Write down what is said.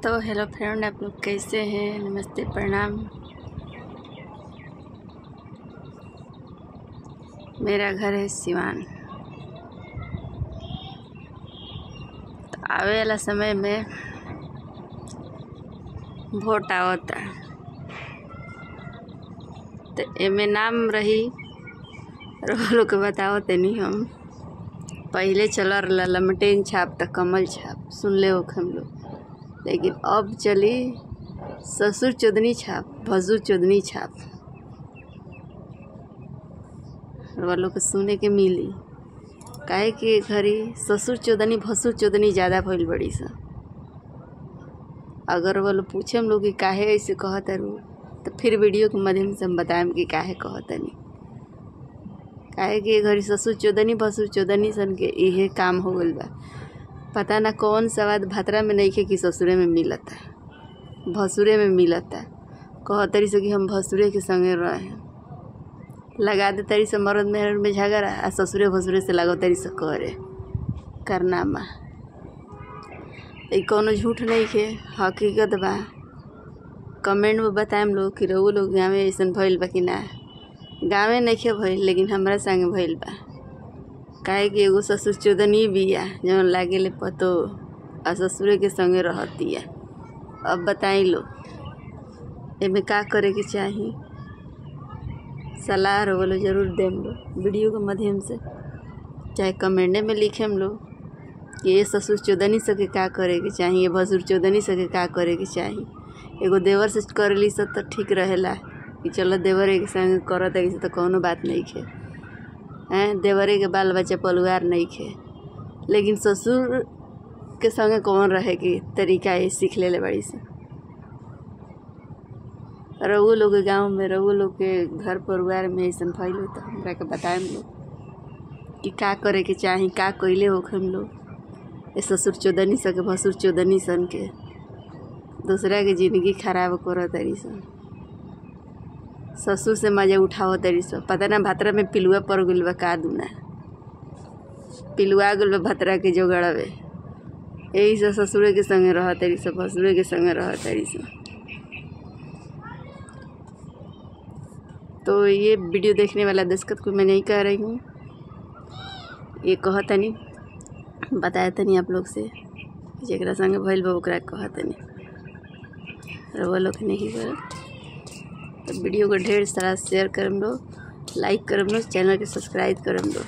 तो hello friend, आप लोग कैसे हैं? नमस्ते, प्रणाम। मेरा घर है सिवान। तो आवे वाला समय में वोट आवता, तो एमे नाम रही लोग के बताओ तनी। हम पहले चल रहा लमटेन छाप त कमल छाप, सुन ले हो हम लोग, लेकिन अब चली ससुर चोदनी छाप, भसुर चोदनी छाप। वालों के सुने के मिली काहे कि घरी ससुर चोदनी भसुर चोदनी ज़्यादा भइल बड़ी सा। अगर वो लोग पूछे हम लोग कि काहे ऐसे कहता रू, तो फिर वीडियो के माध्यम से हम बताएम कि काहे कहतनी। काहे कि घरी ससुर चोदनी भसुर चोदनी सन के इहे काम हो गइल बा। पता ना कौन सवाद भातरा में नइखे कि ससुरे में मिलता, भसुरे में मिलता। कहतरी से कि हम भसुरे के संगे रहे, लगा दे तरी से मर्द मेहर में झगड़ा, आ ससुरे भसुरे से लगो तरी से करे करनामा। कौनो झूठ नहीं खे, हकीकत बा। कमेंट में बताएम लोग कि रउआ लोग गाँव में ऐसा भइल बा कि ना। गाँव में नइखे भइल, लेकिन हमरा संगे भइल बा। काहे कि एगो ससुर चोदनी बिया जौन लागेले पतो, आ ससुरे के संगे रहतिया। अब बताई लो एमे का करे के चाही, सलाह रउआ लोग जरूर देम लो वीडियो के माध्यम से, चाहे कमेंटे में लिखेम लो कि ये ससुर चोदनी सके का करे के चाही, ये भसुर चोदनी सके का करे के चाही। एगो देवर से करेली सब तो ठीक रहेला कि चलो देवरे के संग करत है तो कौनो बात नहीं खे हैं, देवरे के बाल बच्चा परिवार नहीं खे। लेकिन ससुर के संगे कौन रहे की तरीका ये सीख ले बड़ी से। रउआ लोग के गाँव में, रउआ लोग के घर परिवार में ऐसा भइल हो तो हमरा के बताएम लोग कि का करे के चाही, का कइले होख हम लोग ये ससुर चोदनी सके भसुर चोदनी सन के दूसरा के जिंदगी खराब करो तरी सन। ससुर से मजा उठाओ तरी सन। पता ना भातरा में पिलुआ पड़ गइल बा का दूना, पिलुआ गइल बा भातरा के जोगड़वे। यही से ससुरे के संगे रह तरी सन, भसुरे के संगे रह तरी सन। तो ये वीडियो देखने वाला दर्शक को मैं नहीं कह रही हूँ, ये कहतनी बताया तनी आप लोग से जरा संगे भइल बा ओकरा कहतनी। रउआ लोग नहीं कर तो वीडियो को ढेर सारा शेयर करम लो, लाइक करम लो, चैनल के सब्सक्राइब करम लो।